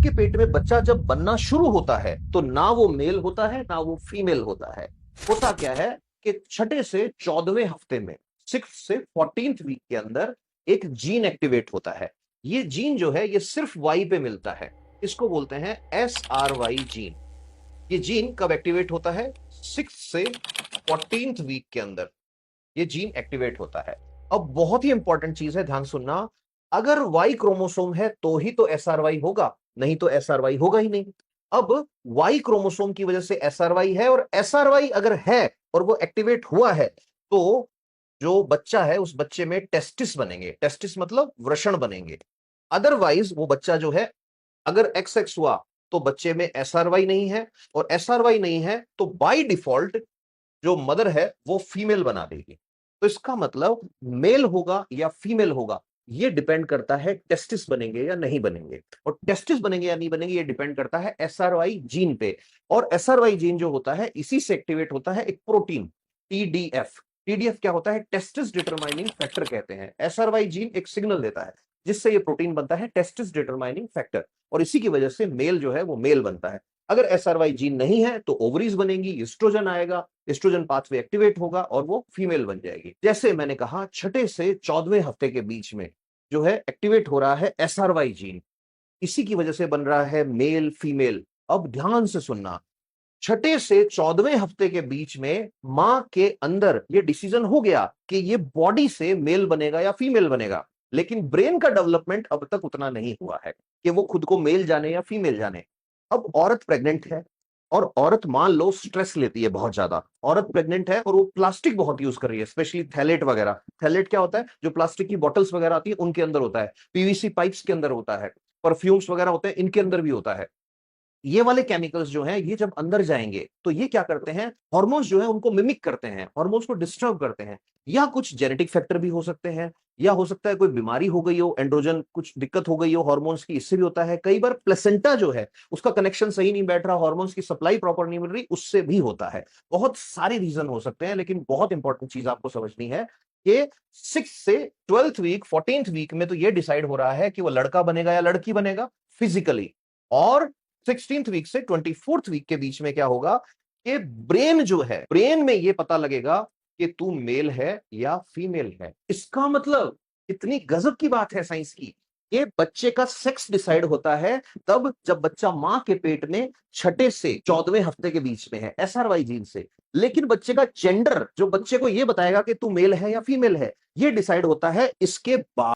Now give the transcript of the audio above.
के पेट में बच्चा जब बनना शुरू होता है तो ना वो मेल होता है ना वो फीमेल होता है। होता क्या है कि छठे से 14वें हफ्ते में, 6 से 14th वीक के अंदर एक जीन एक्टिवेट होता है। ये जीन जो है ये सिर्फ वाई पे मिलता है। इसको बोलते हैं SRY जीन। ये जीन कब एक्टिवेट होता है? 6 से 14th वीक के अंदर ये जीन एक्टिवेट होता है। अब बहुत ही इंपॉर्टेंट चीज है, ध्यान सुनना। अगर वाई क्रोमोसोम है तो ही तो SRY होगा, नहीं तो SRY होगा ही नहीं। अब वाई क्रोमोसोम की वजह से SRY है, और SRY अगर है और वो एक्टिवेट हुआ है तो जो बच्चा है उस बच्चे में टेस्टिस बनेंगे। टेस्टिस मतलब वृषण बनेंगे। अदरवाइज वो बच्चा जो है, अगर XX हुआ तो बच्चे में SRY नहीं है, और SRY नहीं है तो बाय डिफॉल्ट जो मदर है वो फीमेल बना देगी। तो इसका मतलब मेल होगा या फीमेल होगा, ये डिपेंड करता है टेस्टिस बनेंगे या नहीं बनेंगे। और टेस्टिस बनेंगे या नहीं बनेंगे ये डिपेंड करता है SRY जीन पे। और SRY जीन जो होता है इसी से एक्टिवेट होता है एक प्रोटीन TDF। TDF क्या होता है? टेस्टिस डिटरमाइनिंग फैक्टर कहते हैं। SRY जीन एक सिग्नल देता है जिससे ये प्रोटीन बनता है टेस्टिस डिटरमाइनिंग फैक्टर, और इसी की वजह से मेल जो है वो मेल बनता है। अगर SRY जीन नहीं है तो ओवरीज बनेंगी, एस्ट्रोजन आएगा, एस्ट्रोजन पाथवे एक्टिवेट होगा और वो फीमेल बन जाएगी। जैसे मैंने कहा, छठे से 14वें हफ्ते के बीच में जो है एक्टिवेट हो रहा है SRY जीन। इसी की वजह से बन रहा है मेल फीमेल। अब ध्यान से सुनना, छठे से 14वें हफ्ते के बीच में मां के अंदर ये डिसीजन हो गया कि ये बॉडी से मेल बनेगा या फीमेल बनेगा, लेकिन ब्रेन का डेवलपमेंट अब तक उतना नहीं हुआ है कि वो खुद को मेल जाने या फीमेल जाने। अब औरत प्रेग्नेंट है, और औरत मान लो स्ट्रेस लेती है बहुत ज्यादा। औरत प्रेग्नेंट है और वो प्लास्टिक बहुत यूज कर रही है, स्पेशली थैलेट वगैरह। थैलेट क्या होता है? जो प्लास्टिक की बॉटल्स वगैरह आती है उनके अंदर होता है, पीवीसी पाइप्स के अंदर होता है, परफ्यूम्स वगैरह होते हैं इनके अंदर भी होता है। ये वाले केमिकल्स जो हैं ये जब अंदर जाएंगे तो ये क्या करते हैं? हॉर्मोन्स जो है उनको मिमिक करते हैं, हॉर्मोन्स को डिस्टर्ब करते हैं। या कुछ जेनेटिक फैक्टर भी हो सकते हैं, या हो सकता है कोई बीमारी हो गई हो, एंड्रोजन कुछ दिक्कत हो गई हो हॉर्मोन्स की, इससे भी होता है। कई बार प्लेसेंटा जो है उसका कनेक्शन सही नहीं बैठ रहा, हॉर्मोन्स की सप्लाई प्रॉपर नहीं मिल रही, उससे भी होता है। बहुत सारे रीजन हो सकते हैं, लेकिन बहुत इंपॉर्टेंट चीज आपको समझनी है कि 6 से 12th वीक 14th वीक में तो ये डिसाइड हो रहा है कि वो लड़का बनेगा या लड़की बनेगा फिजिकली। और 16th वीक से 24th वीक के बीच में क्या होगा कि ब्रेन जो है, ब्रेन में ये पता लगेगा कि तू मेल है या फीमेल है। इसका मतलब इतनी गजब की बात है साइंस की, ये बच्चे का सेक्स डिसाइड होता है तब जब बच्चा मां के पेट में छठे से 14वें हफ्ते के बीच में है, SRY जीन से। लेकिन बच्चे का जेंडर, जो बच्चे को ये बताएगा कि तू मेल है या फीमेल है, ये डिसाइड होता है इसके बाद।